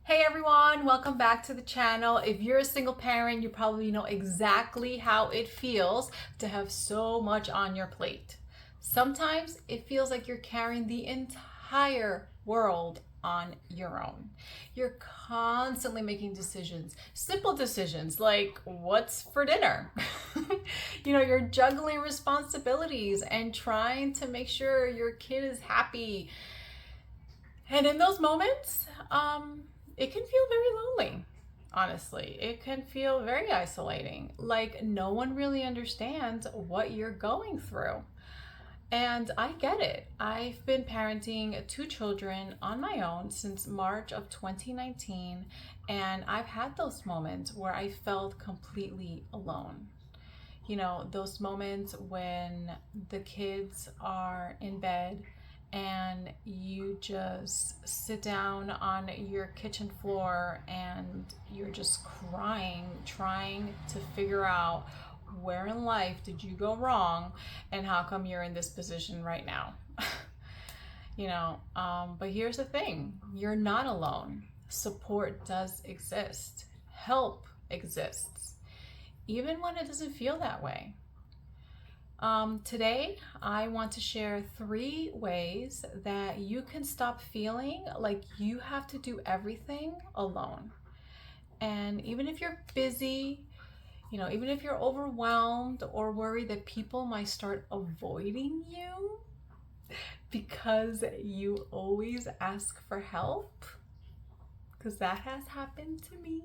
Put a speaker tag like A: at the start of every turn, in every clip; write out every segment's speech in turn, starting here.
A: Hey everyone, welcome back to the channel. If you're a single parent, you probably know exactly how it feels to have so much on your plate. Sometimes it feels like you're carrying the entire world on your own. You're constantly making decisions, simple decisions like what's for dinner. You're juggling responsibilities and trying to make sure your kid is happy. And in those moments, it can feel very lonely. Honestly, it can feel very isolating. Like no one really understands what you're going through. And I get it. I've been parenting two children on my own since March of 2019, and I've had those moments where I felt completely alone. Those moments when the kids are in bed and you just sit down on your kitchen floor and you're just crying, trying to figure out where in life did you go wrong and how come you're in this position right now. But here's the thing, you're not alone. Support does exist, help exists even when it doesn't feel that way. Today, I want to share 3 ways that you can stop feeling like you have to do everything alone. And even if you're busy, even if you're overwhelmed or worried that people might start avoiding you because you always ask for help, because that has happened to me.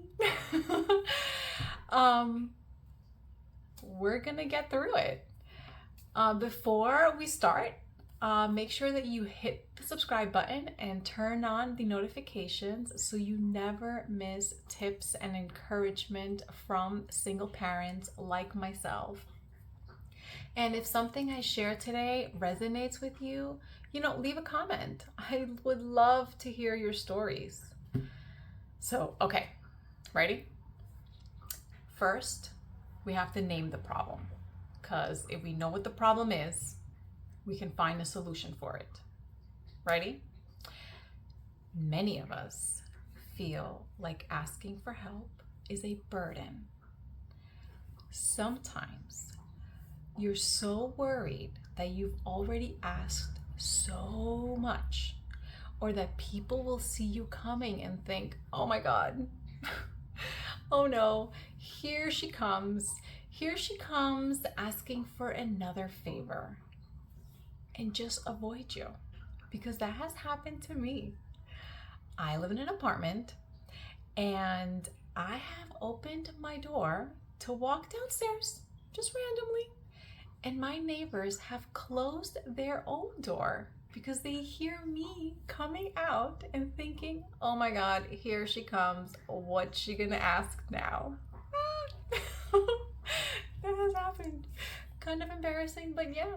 A: um, we're gonna get through it. Before we start, make sure that you hit the subscribe button and turn on the notifications so you never miss tips and encouragement from single parents like myself. And if something I share today resonates with you, leave a comment. I would love to hear your stories. So, okay, ready? First, we have to name the problem. Because if we know what the problem is, we can find a solution for it. Ready? Many of us feel like asking for help is a burden. Sometimes you're so worried that you've already asked so much, or that people will see you coming and think, oh my God, oh no, here she comes. Here she comes asking for another favor, and just avoid you, because that has happened to me. I live in an apartment and I have opened my door to walk downstairs just randomly, and my neighbors have closed their own door because they hear me coming out and thinking, oh my God, here she comes. What's she gonna ask now? That has happened. Kind of embarrassing, but yeah.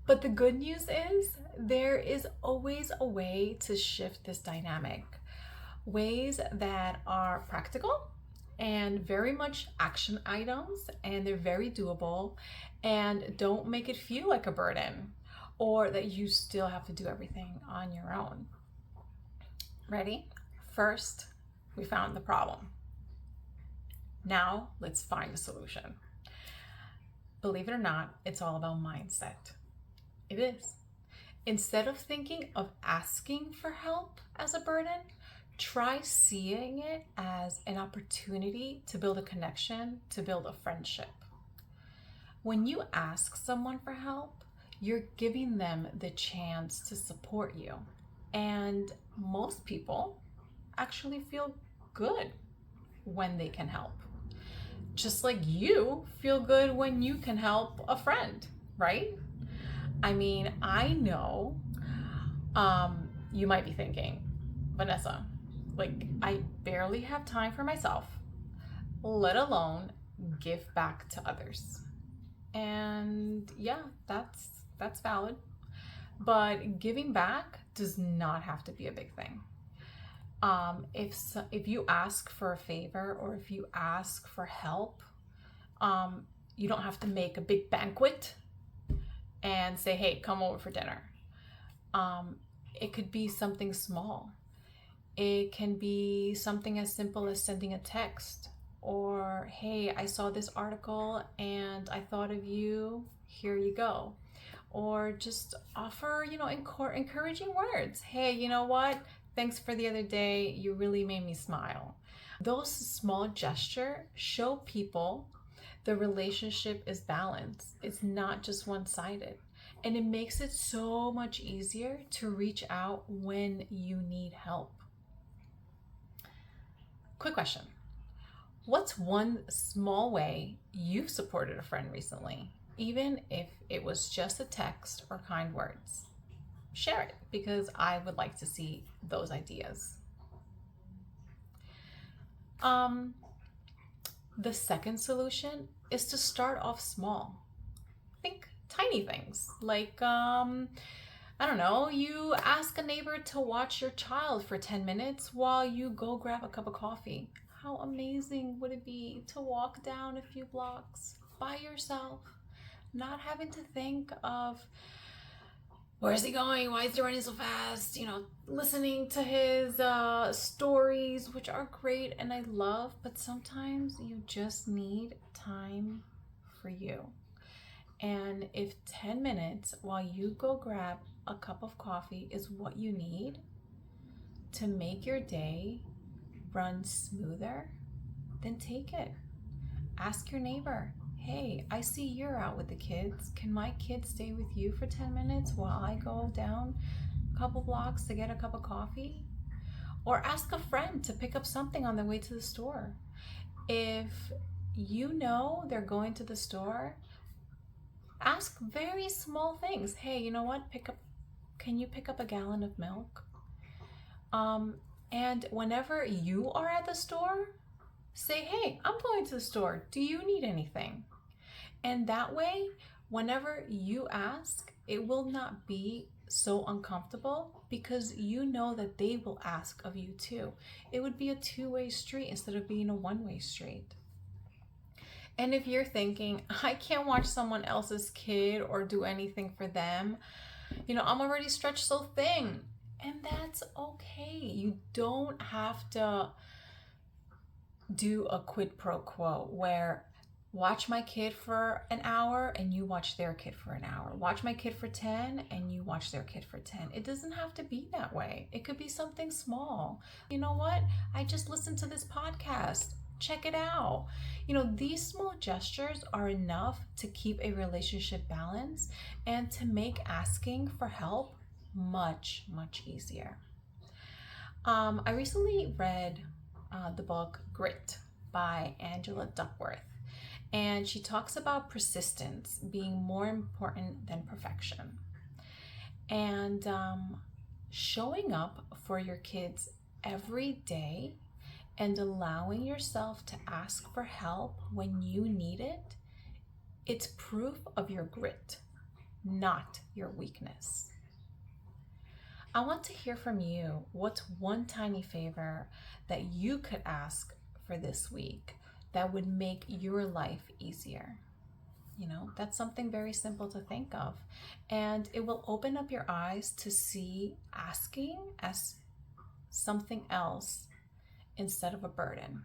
A: But the good news is there is always a way to shift this dynamic. Ways that are practical and very much action items, and they're very doable and don't make it feel like a burden or that you still have to do everything on your own. Ready? First, we found the problem. Now let's find a solution. Believe it or not, it's all about mindset. It is. Instead of thinking of asking for help as a burden, try seeing it as an opportunity to build a connection, to build a friendship. When you ask someone for help, you're giving them the chance to support you. And most people actually feel good when they can help. Just like you feel good when you can help a friend, right? I mean, I know you might be thinking, Vanessa, like I barely have time for myself, let alone give back to others. And yeah, that's valid. But giving back does not have to be a big thing. If you ask for a favor or if you ask for help, you don't have to make a big banquet and say, hey, come over for dinner. It could be something small. It can be something as simple as sending a text, or hey, I saw this article and I thought of you, here you go. Or just offer, encouraging words. Hey, you know what? Thanks for the other day. You really made me smile. Those small gestures show people the relationship is balanced. It's not just one-sided. And it makes it so much easier to reach out when you need help. Quick question. What's one small way you've supported a friend recently, even if it was just a text or kind words? Share it, because I would like to see those ideas. The second solution is to start off small. Think tiny things like, I don't know, you ask a neighbor to watch your child for 10 minutes while you go grab a cup of coffee. How amazing would it be to walk down a few blocks by yourself, not having to think of where's he going, why is he running so fast, listening to his stories, which are great and I love, but sometimes you just need time for you. And if 10 minutes while you go grab a cup of coffee is what you need to make your day run smoother, then take it. Ask your neighbor, hey, I see you're out with the kids. Can my kids stay with you for 10 minutes while I go down a couple blocks to get a cup of coffee? Or ask a friend to pick up something on their way to the store. If you know they're going to the store, ask very small things. Hey, you know what? Can you pick up a gallon of milk? And whenever you are at the store, say, hey, I'm going to the store. Do you need anything? And that way, whenever you ask, it will not be so uncomfortable because you know that they will ask of you too. It would be a two-way street instead of being a one-way street. And if you're thinking, I can't watch someone else's kid or do anything for them, I'm already stretched so thin. And that's okay. You don't have to do a quid pro quo where watch my kid for an hour and you watch their kid for an hour. Watch my kid for 10 and you watch their kid for 10. It doesn't have to be that way. It could be something small. You know what? I just listened to this podcast. Check it out. These small gestures are enough to keep a relationship balanced and to make asking for help much, much easier. I recently read the book Grit by Angela Duckworth, and she talks about persistence being more important than perfection. And showing up for your kids every day and allowing yourself to ask for help when you need it, it's proof of your grit, not your weakness. I want to hear from you. What's one tiny favor that you could ask for this week that would make your life easier? That's something very simple to think of. And it will open up your eyes to see asking as something else instead of a burden.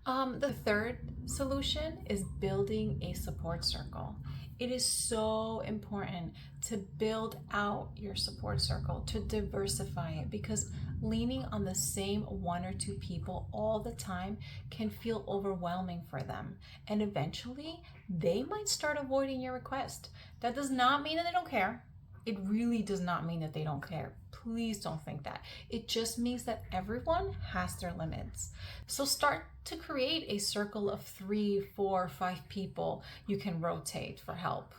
A: The third solution is building a support circle. It is so important to build out your support circle, to diversify it, because leaning on the same one or two people all the time can feel overwhelming for them. And eventually, they might start avoiding your request. That does not mean that they don't care. It really does not mean that they don't care. Please don't think that. It just means that everyone has their limits. So start to create a circle of 3, 4, 5 people you can rotate for help.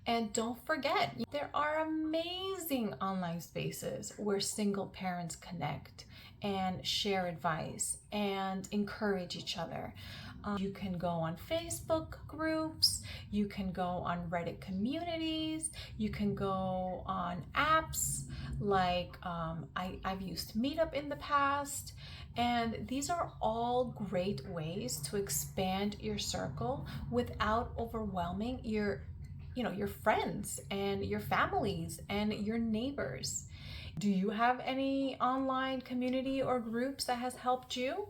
A: And don't forget, there are amazing online spaces where single parents connect and share advice and encourage each other. You can go on Facebook groups, you can go on Reddit communities, you can go on apps like I've used Meetup in the past, and these are all great ways to expand your circle without overwhelming your friends and your families and your neighbors. Do you have any online community or groups that has helped you?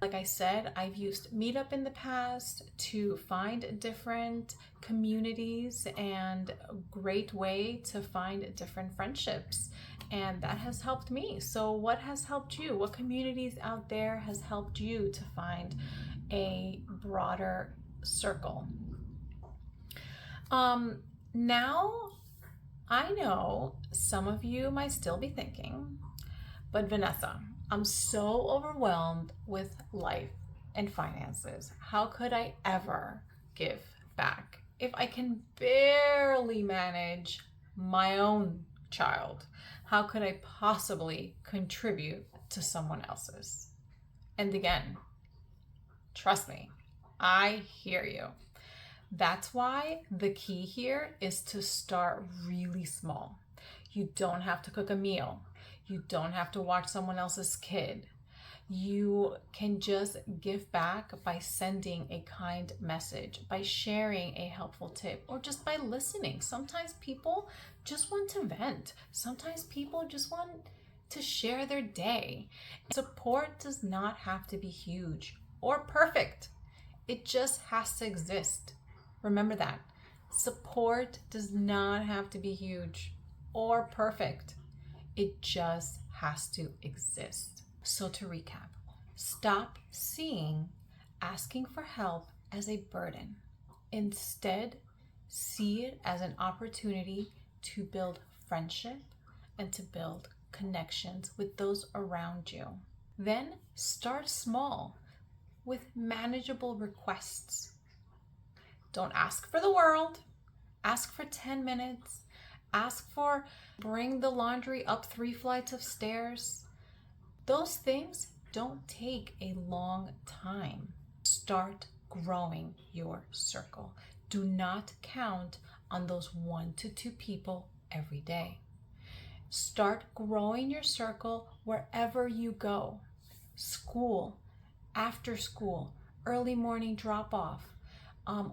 A: Like I said, I've used Meetup in the past to find different communities and a great way to find different friendships. And that has helped me. So what has helped you? What communities out there has helped you to find a broader circle? Now, I know some of you might still be thinking, but Vanessa, I'm so overwhelmed with life and finances. How could I ever give back if I can barely manage my own child? How could I possibly contribute to someone else's? And again, trust me, I hear you. That's why the key here is to start really small. You don't have to cook a meal. You don't have to watch someone else's kid. You can just give back by sending a kind message, by sharing a helpful tip, or just by listening. Sometimes people just want to vent. Sometimes people just want to share their day. Support does not have to be huge or perfect. It just has to exist. Remember that. Support does not have to be huge or perfect. It just has to exist. So to recap, stop seeing asking for help as a burden. Instead, see it as an opportunity to build friendship and to build connections with those around you. Then start small with manageable requests. Don't ask for the world. Ask for 10 minutes. Ask for bring the laundry up 3 flights of stairs. Those things don't take a long time. Start growing your circle. Do not count on those 1 to 2 people every day. Start growing your circle wherever you go. School, after school, early morning drop off,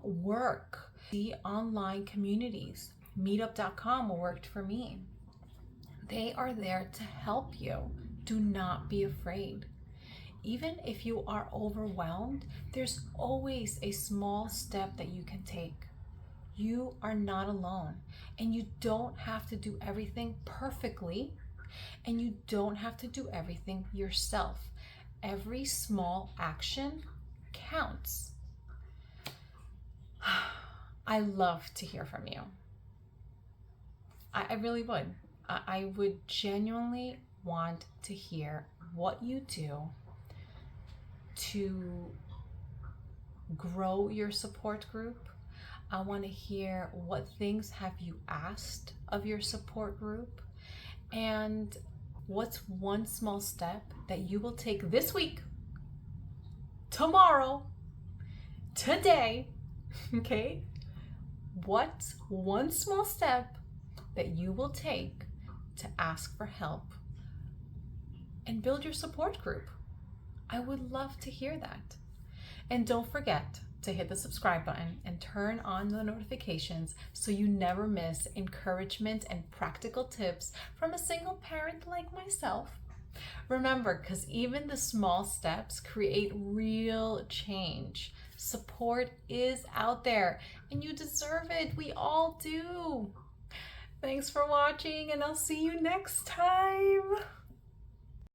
A: work, the online communities. Meetup.com worked for me. They are there to help you. Do not be afraid. Even if you are overwhelmed, there's always a small step that you can take. You are not alone, and you don't have to do everything perfectly, and you don't have to do everything yourself. Every small action counts. I love to hear from you. I really would. I would genuinely want to hear what you do to grow your support group. I want to hear what things have you asked of your support group, and what's one small step that you will take this week, tomorrow, today, okay? What's one small step that you will take to ask for help and build your support group? I would love to hear that. And don't forget to hit the subscribe button and turn on the notifications so you never miss encouragement and practical tips from a single parent like myself. Remember, because even the small steps create real change. Support is out there and you deserve it. We all do. Thanks for watching, and I'll see you next time.